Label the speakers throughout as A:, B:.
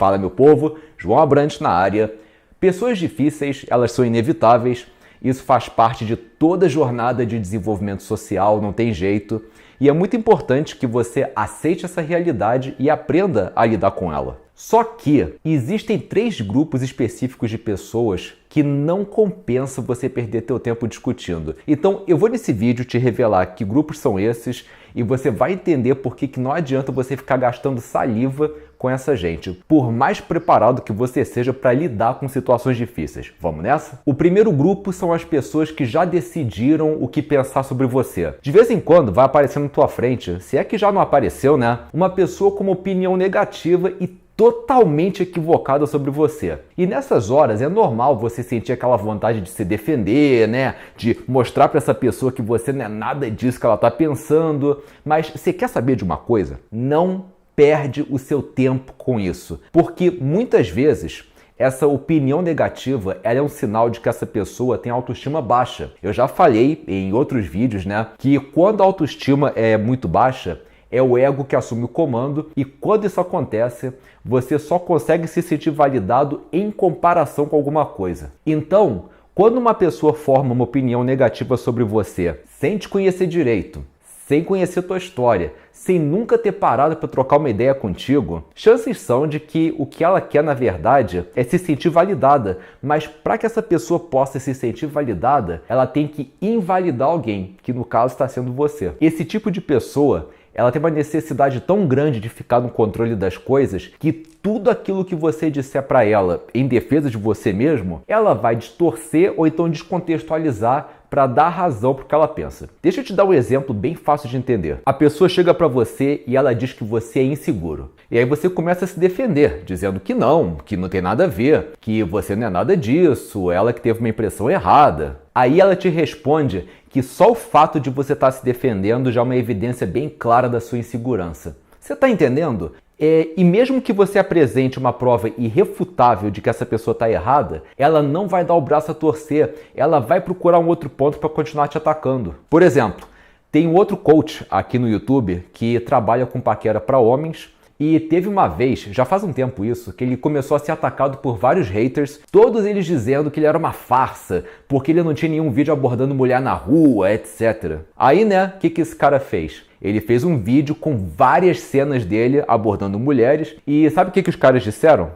A: Fala, meu povo, João Abrantes na área. Pessoas difíceis, elas são inevitáveis. Isso faz parte de toda a jornada de desenvolvimento social, não tem jeito. E é muito importante que você aceite essa realidade e aprenda a lidar com ela. Só que existem 3 grupos específicos de pessoas que não compensa você perder teu tempo discutindo. Então eu vou nesse vídeo te revelar que grupos são esses e você vai entender por que não adianta você ficar gastando saliva com essa gente, por mais preparado que você seja para lidar com situações difíceis. Vamos nessa? O primeiro grupo são as pessoas que já decidiram o que pensar sobre você. De vez em quando vai aparecer na tua frente, se é que já não apareceu, né? Uma pessoa com uma opinião negativa e totalmente equivocada sobre você. E nessas horas é normal você sentir aquela vontade de se defender, né? De mostrar para essa pessoa que você não é nada disso que ela está pensando. Mas você quer saber de uma coisa? Não perde o seu tempo com isso. Porque muitas vezes essa opinião negativa ela é um sinal de que essa pessoa tem autoestima baixa. Eu já falei em outros vídeos, né? Que quando a autoestima é muito baixa, é o ego que assume o comando e quando isso acontece, você só consegue se sentir validado em comparação com alguma coisa. Então, quando uma pessoa forma uma opinião negativa sobre você, sem te conhecer direito, sem conhecer tua história, sem nunca ter parado para trocar uma ideia contigo, chances são de que o que ela quer na verdade é se sentir validada, mas para que essa pessoa possa se sentir validada, ela tem que invalidar alguém, que no caso está sendo você. Esse tipo de pessoa ela tem uma necessidade tão grande de ficar no controle das coisas que tudo aquilo que você disser para ela em defesa de você mesmo, ela vai distorcer ou então descontextualizar para dar razão pro que ela pensa. Deixa eu te dar um exemplo bem fácil de entender. A pessoa chega para você e ela diz que você é inseguro. E aí você começa a se defender, dizendo que não tem nada a ver, que você não é nada disso, ela que teve uma impressão errada. Aí ela te responde que só o fato de você estar se defendendo já é uma evidência bem clara da sua insegurança. Você está entendendo? E mesmo que você apresente uma prova irrefutável de que essa pessoa está errada, ela não vai dar o braço a torcer, ela vai procurar um outro ponto para continuar te atacando. Por exemplo, tem um outro coach aqui no YouTube que trabalha com paquera para homens e teve uma vez, já faz um tempo isso, que ele começou a ser atacado por vários haters, todos eles dizendo que ele era uma farsa, porque ele não tinha nenhum vídeo abordando mulher na rua, etc. Aí, né, o que esse cara fez? Ele fez um vídeo com várias cenas dele abordando mulheres e sabe o que os caras disseram?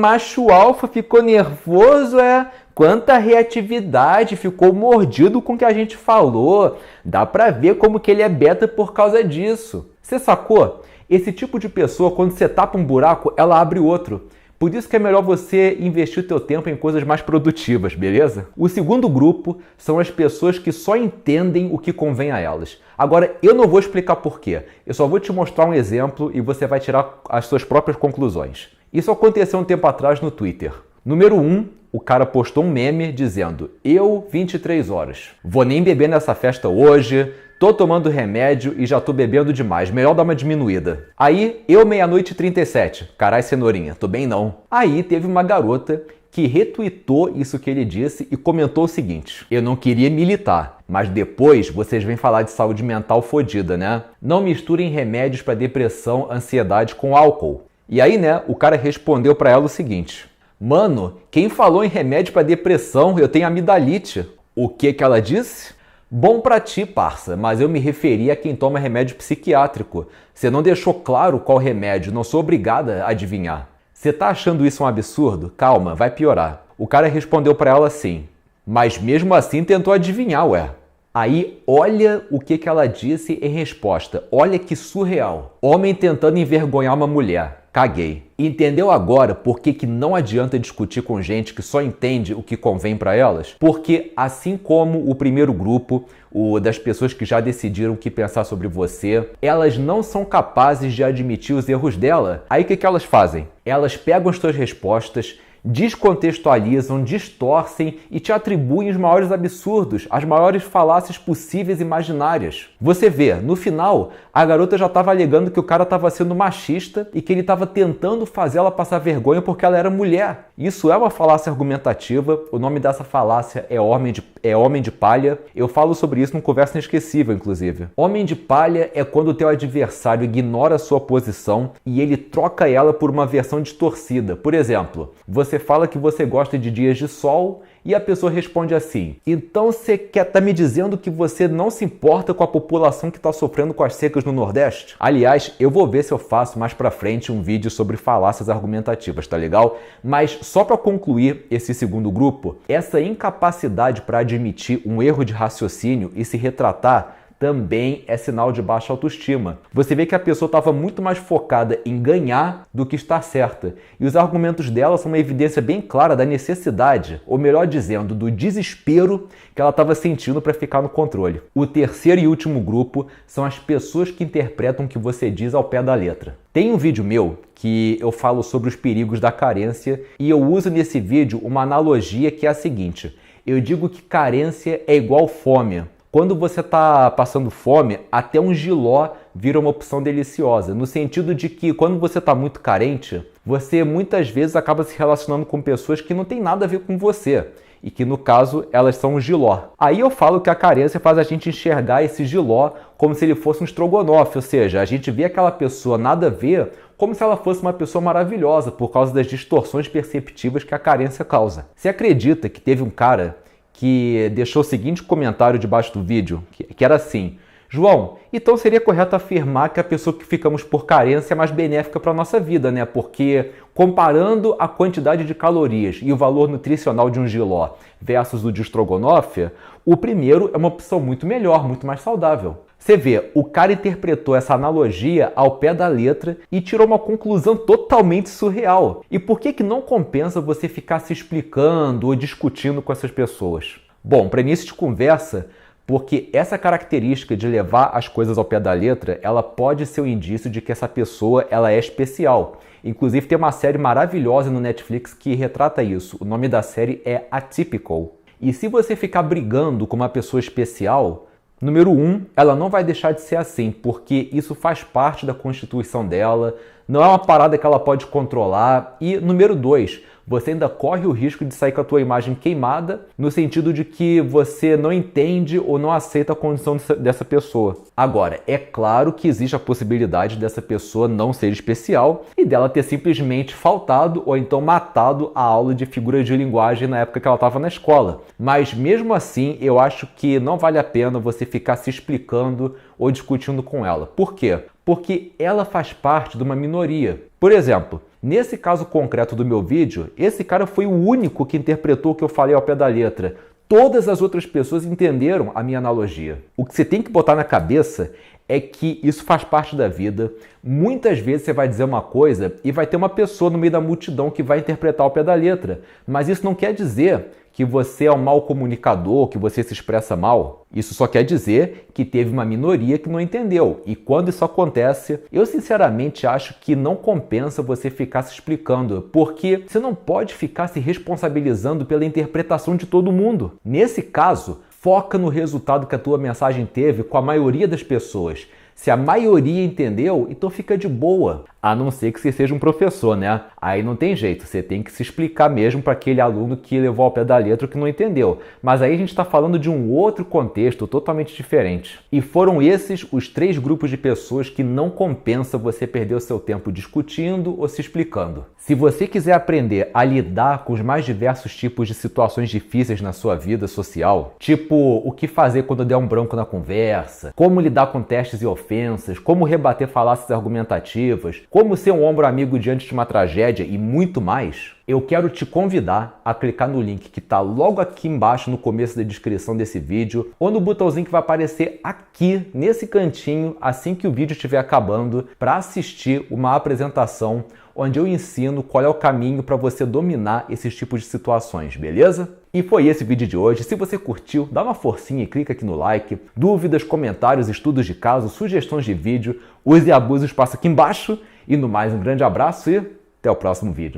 A: Macho alfa ficou nervoso, é? Quanta reatividade, ficou mordido com o que a gente falou. Dá pra ver como que ele é beta por causa disso. Você sacou? Esse tipo de pessoa, quando você tapa um buraco, ela abre outro. Por isso que é melhor você investir o teu tempo em coisas mais produtivas, beleza? O segundo grupo são as pessoas que só entendem o que convém a elas. Agora, eu não vou explicar por quê. Eu só vou te mostrar um exemplo e você vai tirar as suas próprias conclusões. Isso aconteceu um tempo atrás no Twitter. Número 1, o cara postou um meme dizendo: eu, 23 horas. Vou nem beber nessa festa hoje, tô tomando remédio e já tô bebendo demais, melhor dar uma diminuída. Aí, eu, meia-noite e 37. Carai, cenourinha, tô bem não. Aí teve uma garota que retweetou isso que ele disse e comentou o seguinte: eu não queria militar, mas depois vocês vêm falar de saúde mental fodida, né? Não misturem remédios para depressão, ansiedade com álcool. E aí, né, o cara respondeu para ela o seguinte: mano, quem falou em remédio para depressão? Eu tenho amidalite. O que ela disse? Bom pra ti, parça, mas eu me referi a quem toma remédio psiquiátrico. Você não deixou claro qual remédio, não sou obrigada a adivinhar. Você tá achando isso um absurdo? Calma, vai piorar. O cara respondeu pra ela assim: mas mesmo assim tentou adivinhar, ué. Aí, olha o que ela disse em resposta. Olha que surreal. Homem tentando envergonhar uma mulher. Caguei. Entendeu agora por que não adianta discutir com gente que só entende o que convém para elas? Porque assim como o primeiro grupo, o das pessoas que já decidiram o que pensar sobre você, elas não são capazes de admitir os erros dela. Aí o que elas fazem? Elas pegam as suas respostas, descontextualizam, distorcem e te atribuem os maiores absurdos, as maiores falácias possíveis e imaginárias. Você vê, no final, a garota já estava alegando que o cara estava sendo machista e que ele estava tentando fazer ela passar vergonha porque ela era mulher. Isso é uma falácia argumentativa, o nome dessa falácia é homem de palha. Eu falo sobre isso num Conversa Inesquecível, inclusive. Homem de palha é quando o teu adversário ignora a sua posição e ele troca ela por uma versão distorcida. Por exemplo, você fala que você gosta de dias de sol e a pessoa responde assim: então você tá me dizendo que você não se importa com a população que está sofrendo com as secas no Nordeste? Aliás, eu vou ver se eu faço mais pra frente um vídeo sobre falácias argumentativas, tá legal? Mas só para concluir esse segundo grupo, essa incapacidade para admitir um erro de raciocínio e se retratar também é sinal de baixa autoestima. Você vê que a pessoa estava muito mais focada em ganhar do que estar certa. E os argumentos dela são uma evidência bem clara da necessidade, ou melhor dizendo, do desespero que ela estava sentindo para ficar no controle. O terceiro e último grupo são as pessoas que interpretam o que você diz ao pé da letra. Tem um vídeo meu que eu falo sobre os perigos da carência e eu uso nesse vídeo uma analogia que é a seguinte: eu digo que carência é igual fome. Quando você está passando fome, até um jiló vira uma opção deliciosa, no sentido de que quando você está muito carente, você muitas vezes acaba se relacionando com pessoas que não tem nada a ver com você e que no caso elas são um jiló. Aí eu falo que a carência faz a gente enxergar esse jiló como se ele fosse um estrogonofe, ou seja, a gente vê aquela pessoa nada a ver como se ela fosse uma pessoa maravilhosa por causa das distorções perceptivas que a carência causa. Você acredita que teve um cara que deixou o seguinte comentário debaixo do vídeo, que era assim: João, então seria correto afirmar que a pessoa que ficamos por carência é mais benéfica para a nossa vida, né? Porque comparando a quantidade de calorias e o valor nutricional de um jiló versus o de estrogonofe, o primeiro é uma opção muito melhor, muito mais saudável. Você vê, o cara interpretou essa analogia ao pé da letra e tirou uma conclusão totalmente surreal. E por que não compensa você ficar se explicando ou discutindo com essas pessoas? Bom, para início de conversa, porque essa característica de levar as coisas ao pé da letra, ela pode ser um indício de que essa pessoa ela é especial. Inclusive tem uma série maravilhosa no Netflix que retrata isso. O nome da série é Atypical. E se você ficar brigando com uma pessoa especial, número 1, ela não vai deixar de ser assim, porque isso faz parte da constituição dela, não é uma parada que ela pode controlar. E número 2, você ainda corre o risco de sair com a tua imagem queimada, no sentido de que você não entende ou não aceita a condição dessa pessoa. Agora, é claro que existe a possibilidade dessa pessoa não ser especial e dela ter simplesmente faltado ou então matado a aula de figuras de linguagem na época que ela estava na escola. Mas mesmo assim, eu acho que não vale a pena você ficar se explicando ou discutindo com ela. Por quê? Porque ela faz parte de uma minoria. Por exemplo, nesse caso concreto do meu vídeo, esse cara foi o único que interpretou o que eu falei ao pé da letra. Todas as outras pessoas entenderam a minha analogia. O que você tem que botar na cabeça é que isso faz parte da vida. Muitas vezes você vai dizer uma coisa e vai ter uma pessoa no meio da multidão que vai interpretar ao pé da letra. Mas isso não quer dizer que você é um mau comunicador, que você se expressa mal. Isso só quer dizer que teve uma minoria que não entendeu. E quando isso acontece, eu sinceramente acho que não compensa você ficar se explicando, porque você não pode ficar se responsabilizando pela interpretação de todo mundo. Nesse caso, foca no resultado que a tua mensagem teve com a maioria das pessoas. Se a maioria entendeu, então fica de boa. A não ser que você seja um professor, né? Aí não tem jeito, você tem que se explicar mesmo para aquele aluno que levou ao pé da letra o que não entendeu. Mas aí a gente está falando de um outro contexto totalmente diferente. E foram esses os 3 grupos de pessoas que não compensa você perder o seu tempo discutindo ou se explicando. Se você quiser aprender a lidar com os mais diversos tipos de situações difíceis na sua vida social, tipo o que fazer quando der um branco na conversa, como lidar com testes e ofensas, como rebater falácias argumentativas, como ser um ombro amigo diante de uma tragédia e muito mais, eu quero te convidar a clicar no link que está logo aqui embaixo no começo da descrição desse vídeo, ou no botãozinho que vai aparecer aqui nesse cantinho assim que o vídeo estiver acabando, para assistir uma apresentação onde eu ensino qual é o caminho para você dominar esses tipos de situações, beleza? E foi esse vídeo de hoje. Se você curtiu, dá uma forcinha e clica aqui no like. Dúvidas, comentários, estudos de caso, sugestões de vídeo, use e abuse o espaço aqui embaixo. E no mais, um grande abraço e até o próximo vídeo.